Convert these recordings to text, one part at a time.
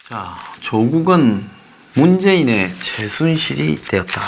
자, 조국은 문재인의 최순실이 되었다.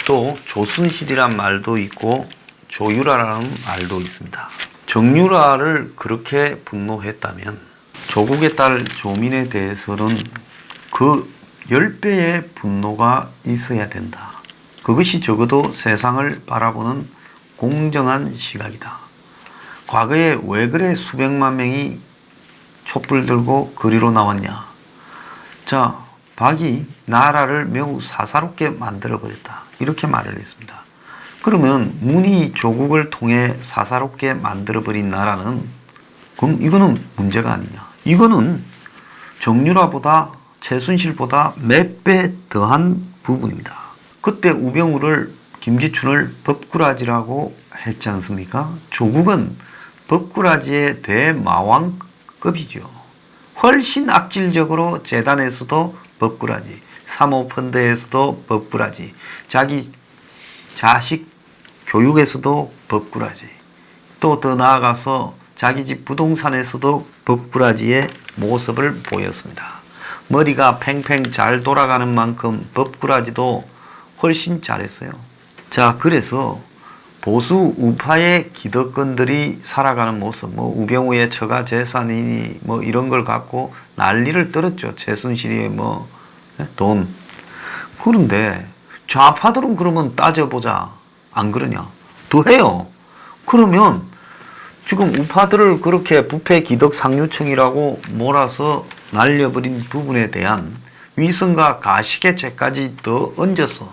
또 조순실이란 말도 있고 조유라라는 말도 있습니다. 정유라를 그렇게 분노했다면 조국의 딸 조민에 대해서는 그 10배의 분노가 있어야 된다. 그것이 적어도 세상을 바라보는 공정한 시각이다. 과거에 왜 그래 수백만 명이 촛불 들고 거리로 나왔냐. 자, 박이 나라를 매우 사사롭게 만들어버렸다. 이렇게 말을 했습니다. 그러면 문이 조국을 통해 사사롭게 만들어버린 나라는 그럼 이거는 문제가 아니냐. 이거는 정유라보다 최순실보다 몇 배 더한 부분입니다. 그때 우병우를 김기춘을 법꾸라지라고 했지 않습니까? 조국은 법꾸라지의 대마왕급이죠. 훨씬 악질적으로 재단에서도 법꾸라지, 사모펀드에서도 법꾸라지, 자기 자식 교육에서도 법꾸라지, 또 더 나아가서 자기 집 부동산에서도 법꾸라지의 모습을 보였습니다. 머리가 팽팽 잘 돌아가는 만큼 법꾸라지도 훨씬 잘했어요. 자, 그래서 보수 우파의 기득권들이 살아가는 모습, 우병우의 처가 재산이니 이런 걸 갖고 난리를 떨었죠. 최순실이 돈. 그런데 좌파들은 그러면 따져보자. 안 그러냐? 더 해요. 그러면 지금 우파들을 그렇게 부패 기득 상류층이라고 몰아서 날려버린 부분에 대한 위선과 가식의 죄까지 더 얹어서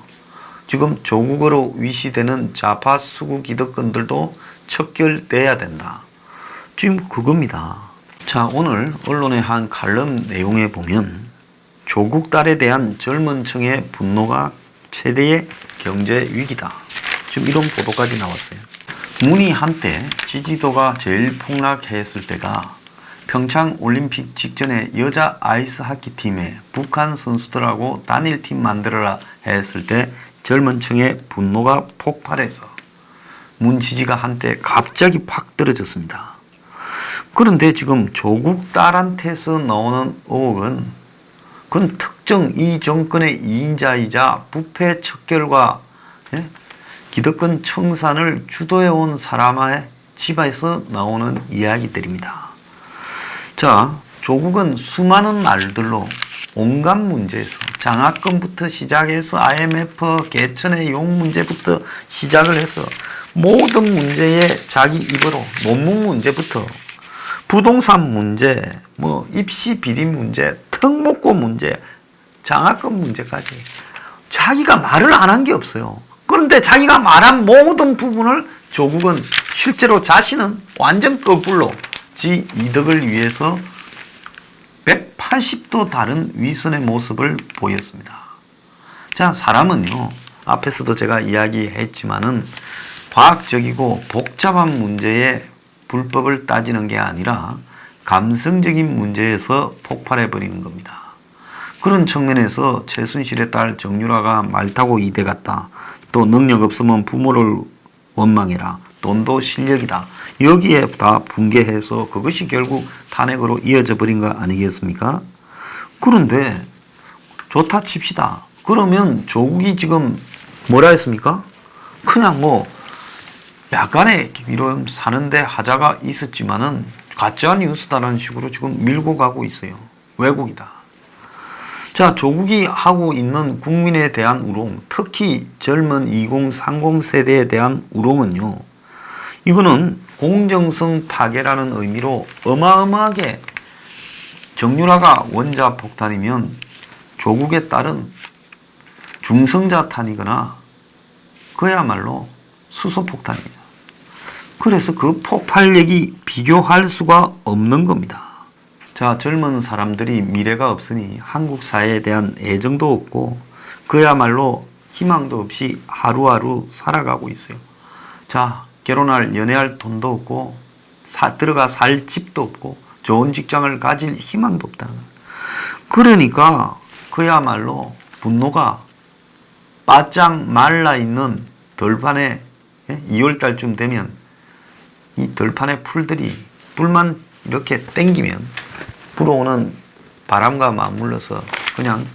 지금 조국으로 위시되는 좌파 수구 기득권들도 척결돼야 된다. 지금 그겁니다. 자, 오늘 언론의 한 칼럼 내용에 보면 조국 딸에 대한 젊은 층의 분노가 최대의 경제 위기다. 지금 이런 보도까지 나왔어요. 문이 한때 지지도가 제일 폭락했을 때가 평창 올림픽 직전에 여자 아이스 하키 팀에 북한 선수들하고 단일팀 만들어라 했을 때 젊은 층의 분노가 폭발해서 문 지지가 한때 갑자기 팍 떨어졌습니다. 그런데 지금 조국 딸한테서 나오는 의혹은 그건 특정 이 정권의 2인자이자 부패 척결과 기득권 청산을 주도해온 사람의 집에서 나오는 이야기들입니다. 자, 조국은 수많은 말들로 온갖 문제에서 장학금부터 시작해서 IMF 개천의 용 문제부터 시작을 해서 모든 문제에 자기 입으로 논문 문제부터 부동산 문제, 입시 비리 문제, 특목고 문제, 장학금 문제까지 자기가 말을 안 한 게 없어요. 그런데 자기가 말한 모든 부분을 조국은 실제로 자신은 완전 거꾸로 지 이득을 위해서 180도 다른 위선의 모습을 보였습니다. 자, 사람은요, 앞에서도 제가 이야기했지만은 과학적이고 복잡한 문제에 불법을 따지는 게 아니라 감성적인 문제에서 폭발해버리는 겁니다. 그런 측면에서 최순실의 딸 정유라가 말 타고 이대 갔다. 또 능력 없으면 부모를 원망해라. 돈도 실력이다. 여기에 다 붕괴해서 그것이 결국 탄핵으로 이어져 버린 거 아니겠습니까? 그런데 좋다 칩시다. 그러면 조국이 지금 뭐라 했습니까? 그냥 약간의 이런 사는데 하자가 있었지만은 가짜 뉴스다라는 식으로 지금 밀고 가고 있어요. 왜곡이다. 자, 조국이 하고 있는 국민에 대한 우롱, 특히 젊은 20, 30 세대에 대한 우롱은요, 이거는 공정성 파괴라는 의미로 어마어마하게 정유라가 원자 폭탄이면 조국의 딸은 중성자탄이거나 그야말로 수소폭탄입니다. 그래서 그 폭발력이 비교할 수가 없는 겁니다. 자, 젊은 사람들이 미래가 없으니 한국 사회에 대한 애정도 없고 그야말로 희망도 없이 하루하루 살아가고 있어요. 자, 결혼할 연애할 돈도 없고 들어가 살 집도 없고 좋은 직장을 가질 희망도 없다. 그러니까 그야말로 분노가 바짝 말라있는 덜판에 2월달쯤 되면 이 덜판의 풀들이 불만 이렇게 땡기면 불어오는 바람과 맞물려서 그냥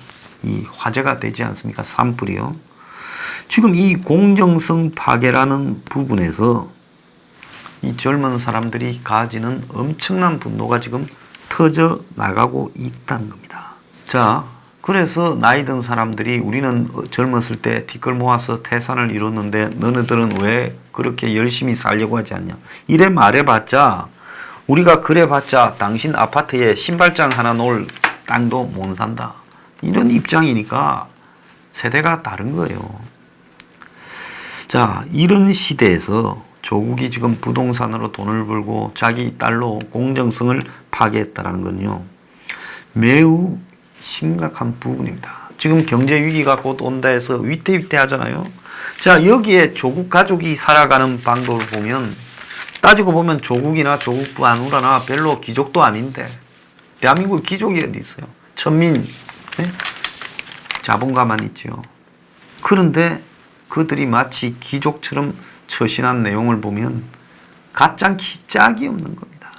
이 화제가 되지 않습니까? 산불이요. 지금 이 공정성 파괴라는 부분에서 이 젊은 사람들이 가지는 엄청난 분노가 지금 터져 나가고 있다는 겁니다. 자, 그래서 나이 든 사람들이 우리는 젊었을 때 티끌 모아서 태산을 이뤘는데 너네들은 왜 그렇게 열심히 살려고 하지 않냐. 이래 말해봤자 우리가 그래봤자 당신 아파트에 신발장 하나 놓을 땅도 못 산다. 이런 입장이니까 세대가 다른 거예요. 자, 이런 시대에서 조국이 지금 부동산으로 돈을 벌고 자기 딸로 공정성을 파괴했다는 건요. 매우 심각한 부분입니다. 지금 경제 위기가 곧 온다 해서 위태위태 하잖아요. 자, 여기에 조국 가족이 살아가는 방법을 보면 따지고 보면 조국이나 조국부 아누라나 별로 귀족도 아닌데 대한민국 귀족이 어디 있어요? 천민, 네? 자본가만 있죠. 그런데 그들이 마치 귀족처럼 처신한 내용을 보면 가짱키 짝이 없는 겁니다.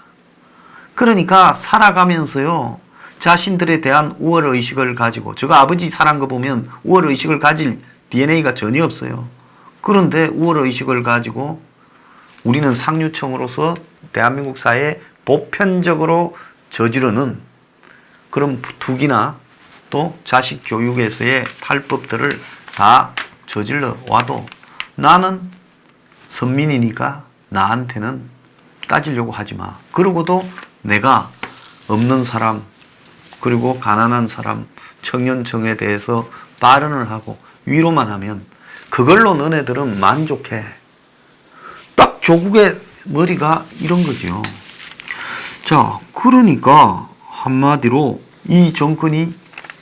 그러니까 살아가면서요. 자신들에 대한 우월의식을 가지고 저거 아버지 살아간 거 보면 우월의식을 가질 DNA가 전혀 없어요. 그런데 우월의식을 가지고 우리는 상류층으로서 대한민국 사회에 보편적으로 저지르는 그런 투기나 또 자식 교육에서의 탈법들을 다 저질러 와도 나는 선민이니까 나한테는 따지려고 하지 마. 그러고도 내가 없는 사람 그리고 가난한 사람 청년층에 대해서 발언을 하고 위로만 하면 그걸로 너네들은 만족해. 딱 조국의 머리가 이런 거죠. 자, 그러니까 한마디로 이 정권이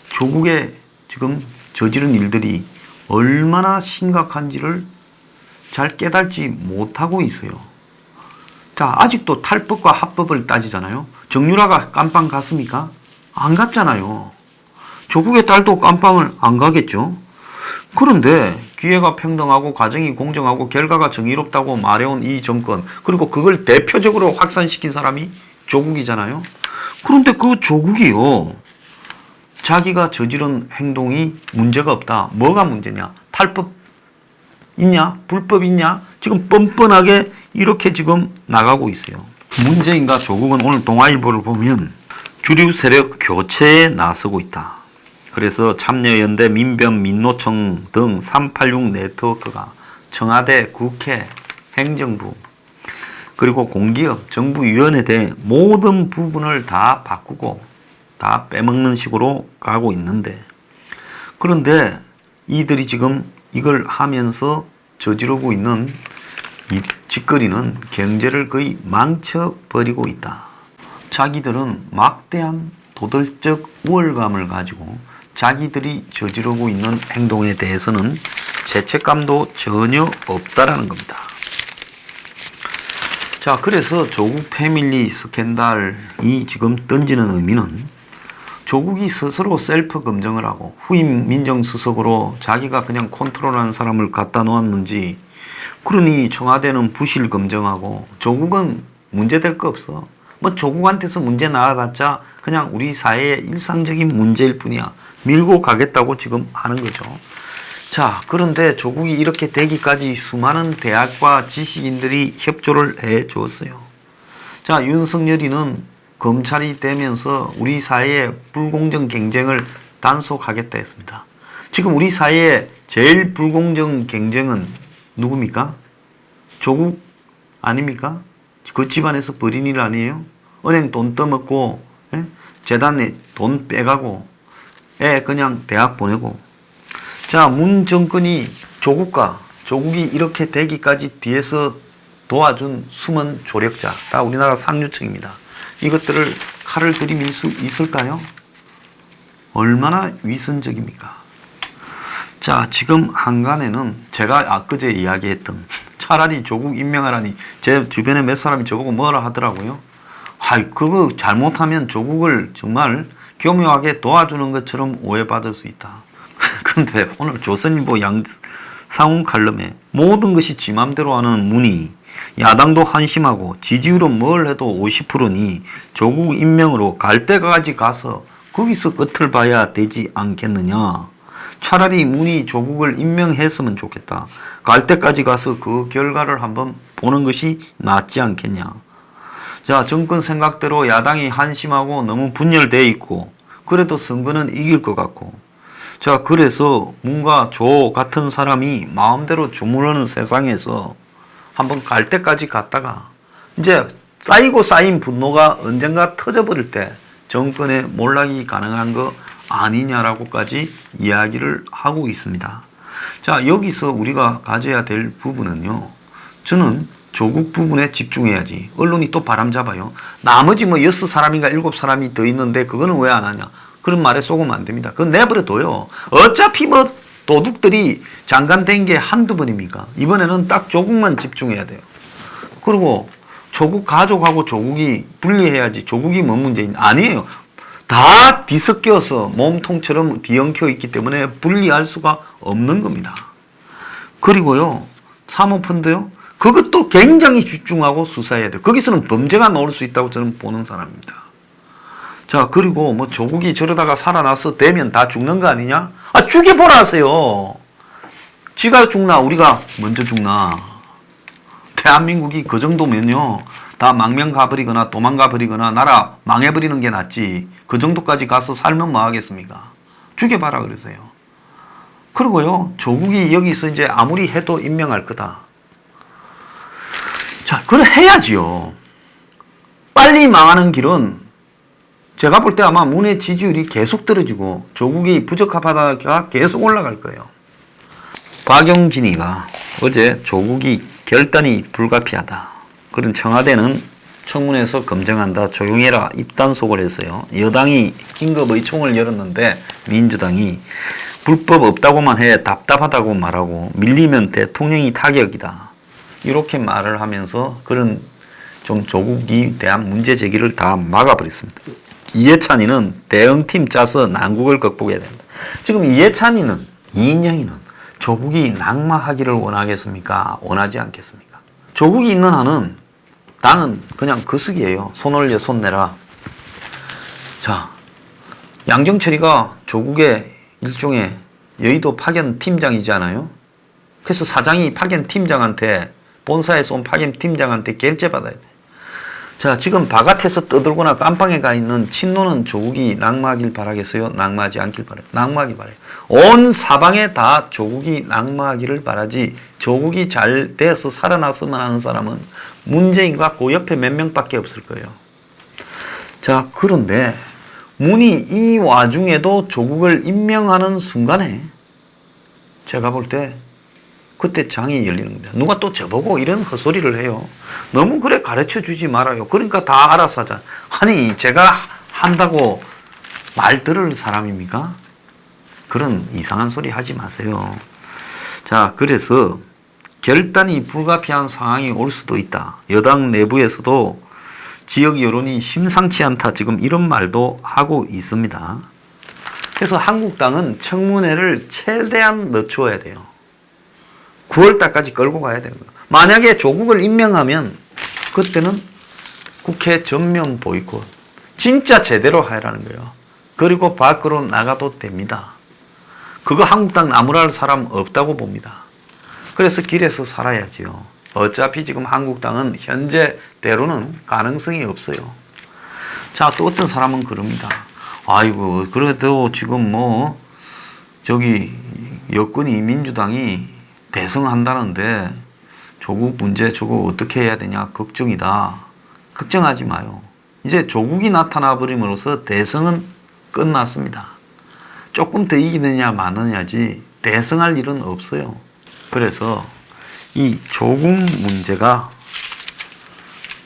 조국에 지금 저지른 일들이 얼마나 심각한지를 잘 깨닫지 못하고 있어요. 자, 아직도 탈법과 합법을 따지잖아요. 정유라가 깜빵 갔습니까? 안 갔잖아요. 조국의 딸도 깜빵을 안 가겠죠. 그런데 기회가 평등하고 과정이 공정하고 결과가 정의롭다고 말해온 이 정권, 그리고 그걸 대표적으로 확산시킨 사람이 조국이잖아요. 그런데 그 조국이요, 자기가 저지른 행동이 문제가 없다. 뭐가 문제냐? 탈법 있냐? 불법 있냐? 지금 뻔뻔하게 이렇게 지금 나가고 있어요. 문재인과 조국은 오늘 동아일보를 보면 주류 세력 교체에 나서고 있다. 그래서 참여연대, 민변, 민노총 등 386 네트워크가 청와대, 국회, 행정부 그리고 공기업, 정부위원회 등 모든 부분을 다 바꾸고 다 빼먹는 식으로 가고 있는데, 그런데 이들이 지금 이걸 하면서 저지르고 있는 이 짓거리는 경제를 거의 망쳐버리고 있다. 자기들은 막대한 도덕적 우월감을 가지고 자기들이 저지르고 있는 행동에 대해서는 죄책감도 전혀 없다라는 겁니다. 자, 그래서 조국 패밀리 스캔들이 지금 던지는 의미는 조국이 스스로 셀프 검증을 하고 후임 민정수석으로 자기가 그냥 컨트롤하는 사람을 갖다 놓았는지, 그러니 청와대는 부실 검증하고 조국은 문제될 거 없어. 뭐 조국한테서 문제 나와봤자 그냥 우리 사회의 일상적인 문제일 뿐이야. 밀고 가겠다고 지금 하는 거죠. 자, 그런데 조국이 이렇게 되기까지 수많은 대학과 지식인들이 협조를 해 주었어요. 자, 윤석열이는 검찰이 되면서 우리 사회의 불공정 경쟁을 단속하겠다 했습니다. 지금 우리 사회의 제일 불공정 경쟁은 누굽니까? 조국 아닙니까? 그 집안에서 벌인 일 아니에요? 은행 돈 떠먹고, 재단에 돈 빼가고, 그냥 대학 보내고. 자, 문 정권이 조국이 이렇게 되기까지 뒤에서 도와준 숨은 조력자, 다 우리나라 상류층입니다. 이것들을 칼을 들이밀 수 있을까요? 얼마나 위선적입니까? 자, 지금 한간에는 제가 그제 이야기했던 차라리 조국 임명하라니 제 주변에 몇 사람이 저보고 뭐라 하더라고요. 그거 잘못하면 조국을 정말 교묘하게 도와주는 것처럼 오해받을 수 있다. 그런데 오늘 조선일보 양상훈 칼럼에 모든 것이 지 맘대로 하는 문의, 야당도 한심하고 지지율은 뭘 해도 50%니 조국 임명으로 갈 때까지 가서 거기서 끝을 봐야 되지 않겠느냐. 차라리 문이 조국을 임명했으면 좋겠다. 갈 때까지 가서 그 결과를 한번 보는 것이 낫지 않겠냐. 자, 정권 생각대로 야당이 한심하고 너무 분열되어 있고 그래도 선거는 이길 것 같고, 자, 그래서 뭔가 조 같은 사람이 마음대로 주무르는 세상에서 한번 갈 때까지 갔다가 이제 쌓이고 쌓인 분노가 언젠가 터져버릴 때 정권에 몰락이 가능한 거 아니냐라고까지 이야기를 하고 있습니다. 자, 여기서 우리가 가져야 될 부분은요, 저는 조국 부분에 집중해야지. 언론이 또 바람잡아요. 나머지 뭐 6사람인가 7사람이 더 있는데 그거는 왜 안 하냐. 그런 말에 속으면 안 됩니다. 그건 내버려둬요. 어차피 뭐 도둑들이 장관 된 게 한두 번입니까? 이번에는 딱 조국만 집중해야 돼요. 그리고 조국 가족하고 조국이 분리해야지. 조국이 뭔 문제인지. 아니에요. 다 뒤섞여서 몸통처럼 뒤엉켜 있기 때문에 분리할 수가 없는 겁니다. 그리고요, 사모펀드요, 그것도 굉장히 집중하고 수사해야 돼요. 거기서는 범죄가 나올 수 있다고 저는 보는 사람입니다. 자, 그리고 뭐 조국이 저러다가 살아나서 되면 다 죽는 거 아니냐? 아, 죽여보라 하세요. 지가 죽나 우리가 먼저 죽나. 대한민국이 그 정도면요, 다 망명 가버리거나 도망가 버리거나 나라 망해버리는 게 낫지. 그 정도까지 가서 살면 뭐 하겠습니까? 죽여봐라 그러세요. 그리고요, 조국이 여기서 이제 아무리 해도 임명할 거다. 자, 그걸 해야지요. 빨리 망하는 길은 제가 볼 때 아마 문의 지지율이 계속 떨어지고 조국이 부적합하다가 계속 올라갈 거예요. 박용진이가 어제 조국이 결단이 불가피하다. 그런 청와대는 청문회에서 검증한다. 조용해라. 입단속을 했어요. 여당이 긴급 의총을 열었는데 민주당이 불법 없다고만 해. 답답하다고 말하고 밀리면 대통령이 타격이다. 이렇게 말을 하면서 그런 좀 조국이 대한 문제 제기를 다 막아버렸습니다. 이해찬이는 대응팀 짜서 난국을 극복해야 된다. 지금 이해찬이는, 이인영이는 조국이 낙마하기를 원하겠습니까? 원하지 않겠습니까? 조국이 있는 한은 당은 그냥 그수기예요. 손 올려 손 내라. 자, 양정철이가 조국의 일종의 여의도 파견 팀장이잖아요. 그래서 사장이 파견 팀장한테, 본사에서 온 파견 팀장한테 결제받아야 돼. 자, 지금 바깥에서 떠들거나 깜빵에 가 있는 친노는 조국이 낙마하길 바라겠어요? 낙마하지 않길 바라요? 낙마하길 바라요. 온 사방에 다 조국이 낙마하기를 바라지, 조국이 잘 돼서 살아났으면 하는 사람은 문재인과 그 옆에 몇 명밖에 없을 거예요. 자, 그런데 문이 이 와중에도 조국을 임명하는 순간에 제가 볼 때 그때 장이 열리는 겁니다. 누가 또 저보고 이런 헛소리를 해요. 너무 그래 가르쳐 주지 말아요. 그러니까 다 알아서 하자. 아니, 제가 한다고 말 들을 사람입니까? 그런 이상한 소리 하지 마세요. 자, 그래서 결단이 불가피한 상황이 올 수도 있다. 여당 내부에서도 지역 여론이 심상치 않다. 지금 이런 말도 하고 있습니다. 그래서 한국당은 청문회를 최대한 늦춰야 돼요. 9월달까지 끌고 가야 되는 거예요. 만약에 조국을 임명하면 그때는 국회 전면 보이콧. 진짜 제대로 하라는 거예요. 그리고 밖으로 나가도 됩니다. 그거 한국당 나무랄 사람 없다고 봅니다. 그래서 길에서 살아야지요. 어차피 지금 한국당은 현재대로는 가능성이 없어요. 자, 또 어떤 사람은 그럽니다. 아이고, 그래도 지금 뭐 저기 여권이 민주당이 대승한다는데 조국 문제 저거 어떻게 해야 되냐 걱정이다. 걱정하지 마요. 이제 조국이 나타나 버림으로써 대승은 끝났습니다. 조금 더 이기느냐 마느냐지 대승할 일은 없어요. 그래서 이 조국 문제가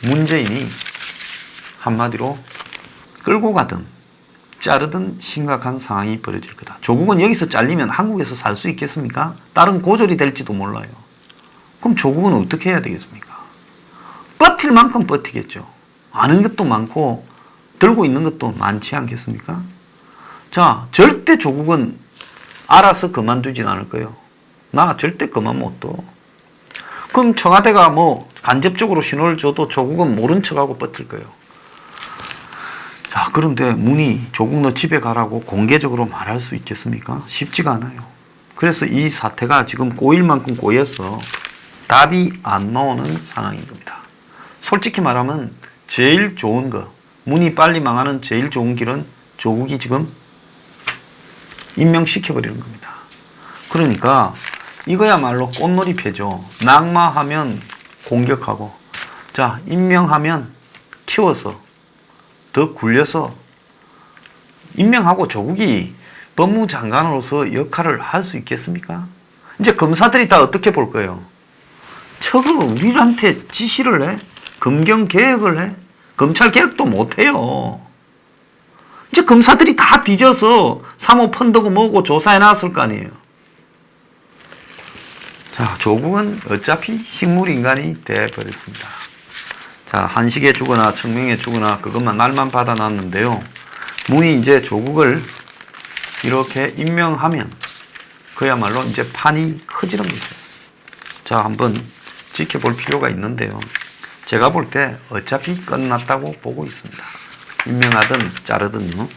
문재인이 한마디로 끌고 가든 자르든 심각한 상황이 벌어질 거다. 조국은 여기서 잘리면 한국에서 살 수 있겠습니까? 다른 고졸이 될지도 몰라요. 그럼 조국은 어떻게 해야 되겠습니까? 버틸 만큼 버티겠죠. 아는 것도 많고 들고 있는 것도 많지 않겠습니까? 자, 절대 조국은 알아서 그만두진 않을 거예요. 나 절대 그만 못 둬. 그럼 청와대가 뭐 간접적으로 신호를 줘도 조국은 모른 척하고 버틸 거예요. 자, 자, 그런데 문이 조국 너 집에 가라고 공개적으로 말할 수 있겠습니까? 쉽지가 않아요. 그래서 이 사태가 지금 꼬일 만큼 꼬여서 답이 안 나오는 상황인 겁니다. 솔직히 말하면 제일 좋은 거, 문이 빨리 망하는 제일 좋은 길은 조국이 지금 임명시켜버리는 겁니다. 그러니까 이거야말로 꽃놀이패죠. 낙마하면 공격하고, 자, 임명하면 키워서 더 굴려서 임명하고 조국이 법무장관으로서 역할을 할 수 있겠습니까? 이제 검사들이 다 어떻게 볼 거예요? 저거 우리한테 지시를 해? 검경 개혁을 해? 검찰 개혁도 못해요. 이제 검사들이 다 뒤져서 사모펀드고 뭐고 조사해 놨을 거 아니에요. 자, 조국은 어차피 식물인간이 돼버렸습니다. 자, 한식에 주거나 청명에 주거나 그것만 날만 받아놨는데요. 문이 이제 조국을 이렇게 임명하면 그야말로 이제 판이 커지는 거죠. 자, 한번 지켜볼 필요가 있는데요. 제가 볼 때 어차피 끝났다고 보고 있습니다. 임명하든 자르든요.